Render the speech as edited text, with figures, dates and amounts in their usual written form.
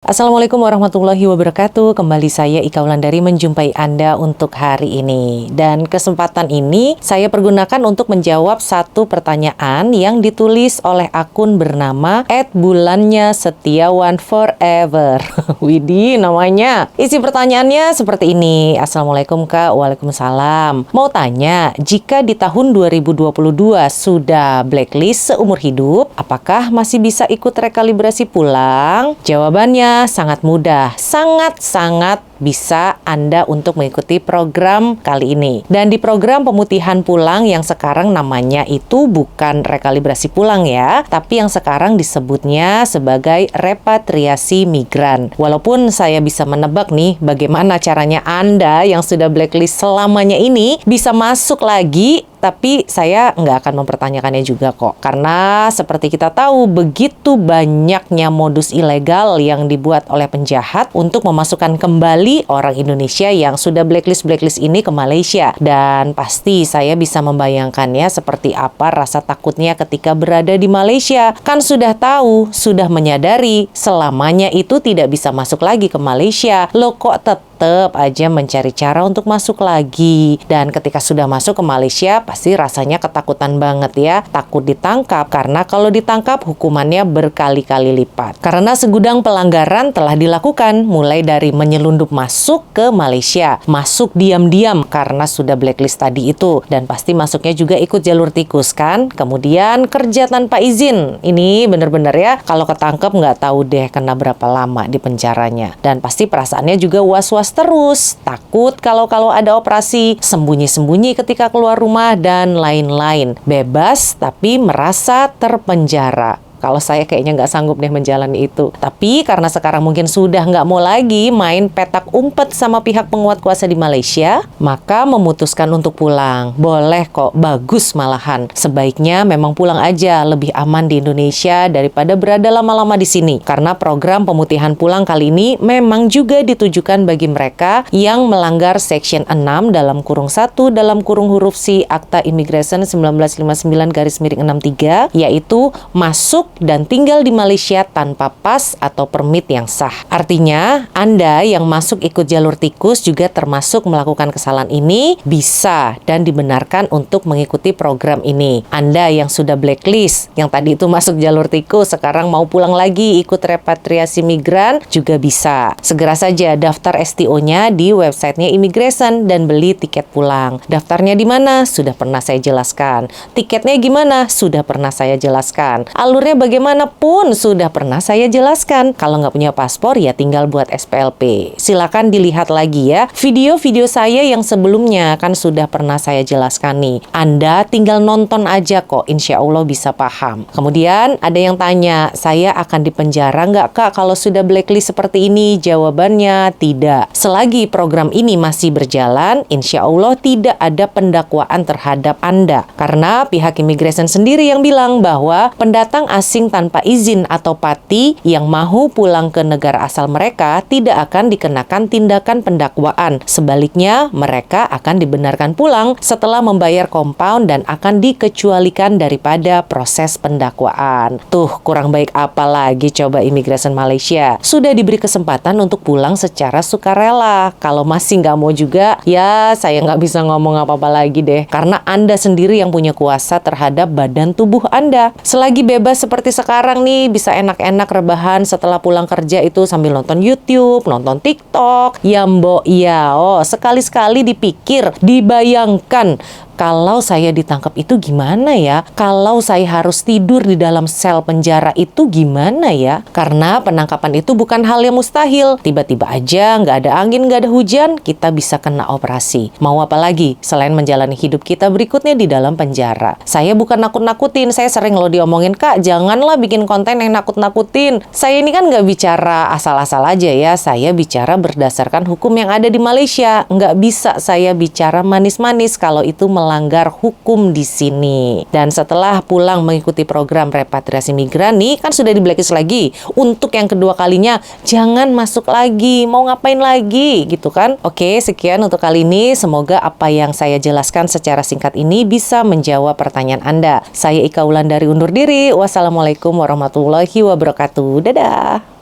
Assalamualaikum warahmatullahi wabarakatuh. Kembali saya Ika Wulandari menjumpai Anda untuk hari ini. Dan kesempatan ini saya pergunakan untuk menjawab satu pertanyaan yang ditulis oleh akun bernama @bulannya_setiawan_forever. Widih namanya. Isi pertanyaannya seperti ini. Assalamualaikum Kak. Waalaikumsalam. Mau tanya, jika di tahun 2022 sudah blacklist seumur hidup, apakah masih bisa ikut rekalibrasi pulang? Jawabannya sangat mudah, sangat-sangat bisa Anda untuk mengikuti program kali ini. Dan di program pemutihan pulang yang sekarang namanya itu bukan rekalibrasi pulang ya, tapi yang sekarang disebutnya sebagai repatriasi migran. Walaupun saya bisa menebak nih bagaimana caranya Anda yang sudah blacklist selamanya ini bisa masuk lagi, tapi saya nggak akan mempertanyakannya juga kok. Karena seperti kita tahu, begitu banyaknya modus ilegal yang dibuat oleh penjahat untuk memasukkan kembali orang Indonesia yang sudah blacklist ini ke Malaysia. Dan pasti saya bisa membayangkannya seperti apa rasa takutnya ketika berada di Malaysia. Kan sudah tahu, sudah menyadari selamanya itu tidak bisa masuk lagi ke Malaysia. Loh kok tetap aja mencari cara untuk masuk lagi. Dan ketika sudah masuk ke Malaysia, pasti rasanya ketakutan banget ya. Takut ditangkap, karena kalau ditangkap hukumannya berkali-kali lipat. Karena segudang pelanggaran telah dilakukan, mulai dari menyelundup masuk ke Malaysia, masuk diam-diam karena sudah blacklist tadi itu, dan pasti masuknya juga ikut jalur tikus kan. Kemudian kerja tanpa izin. Ini bener-bener ya, kalau ketangkep nggak tahu deh kena berapa lama di penjaranya. Dan pasti perasaannya juga was-was terus, takut kalau ada operasi, sembunyi-sembunyi ketika keluar rumah, dan lain-lain. Bebas tapi merasa terpenjara. Kalau saya kayaknya nggak sanggup deh menjalani itu. Tapi karena sekarang mungkin sudah nggak mau lagi main petak umpet sama pihak penguat kuasa di Malaysia, maka memutuskan untuk pulang. Boleh kok, bagus malahan. Sebaiknya memang pulang aja, lebih aman di Indonesia daripada berada lama-lama di sini. Karena program pemutihan pulang kali ini memang juga ditujukan bagi mereka yang melanggar Section 6 dalam kurung 1 dalam kurung huruf C Akta Imigresen 1959-63, yaitu masuk dan tinggal di Malaysia tanpa pas atau permit yang sah. Artinya, Anda yang masuk ikut jalur tikus juga termasuk melakukan kesalahan ini, bisa dan dibenarkan untuk mengikuti program ini. Anda yang sudah blacklist, yang tadi itu masuk jalur tikus, sekarang mau pulang lagi ikut repatriasi migran, juga bisa. Segera saja daftar STO-nya di websitenya Immigration dan beli tiket pulang. Daftarnya di mana? Sudah pernah saya jelaskan. Tiketnya gimana? Sudah pernah saya jelaskan. Alurnya bagaimanapun sudah pernah saya jelaskan. Kalau nggak punya paspor ya tinggal buat SPLP. Silakan dilihat lagi ya. Video-video saya yang sebelumnya kan sudah pernah saya jelaskan nih. Anda tinggal nonton aja kok, insya Allah bisa paham. Kemudian ada yang tanya, saya akan dipenjara nggak Kak kalau sudah blacklist seperti ini? Jawabannya tidak. Selagi program ini masih berjalan, insya Allah tidak ada pendakwaan terhadap Anda. Karena pihak imigresen sendiri yang bilang bahwa pendatang asing tanpa izin atau PATI yang mau pulang ke negara asal mereka tidak akan dikenakan tindakan pendakwaan. Sebaliknya, mereka akan dibenarkan pulang setelah membayar compound dan akan dikecualikan daripada proses pendakwaan. Tuh, kurang baik apa lagi coba Immigration Malaysia? Sudah diberi kesempatan untuk pulang secara sukarela. Kalau masih nggak mau juga, ya saya nggak bisa ngomong apa-apa lagi deh. Karena Anda sendiri yang punya kuasa terhadap badan tubuh Anda. Selagi bebas seperti sekarang nih, bisa enak-enak rebahan setelah pulang kerja itu sambil nonton YouTube, nonton TikTok. Ya mbok, iya, sekali-sekali dipikir, dibayangkan, kalau saya ditangkap itu gimana ya? Kalau saya harus tidur di dalam sel penjara itu gimana ya? Karena penangkapan itu bukan hal yang mustahil. Tiba-tiba aja nggak ada angin, nggak ada hujan, kita bisa kena operasi. Mau apa lagi selain menjalani hidup kita berikutnya di dalam penjara? Saya bukan nakut-nakutin. Saya sering loh diomongin, Kak, janganlah bikin konten yang nakut-nakutin. Saya ini kan nggak bicara asal-asal aja ya. Saya bicara berdasarkan hukum yang ada di Malaysia. Nggak bisa saya bicara manis-manis kalau itu melanggar hukum di sini. Dan setelah pulang mengikuti program repatriasi migran nih, kan sudah di blacklist lagi. Untuk yang kedua kalinya, jangan masuk lagi. Mau ngapain lagi? Gitu kan? Oke, sekian untuk kali ini. Semoga apa yang saya jelaskan secara singkat ini bisa menjawab pertanyaan Anda. Saya Ika Wulandari undur diri. Wassalamualaikum warahmatullahi wabarakatuh. Dadah!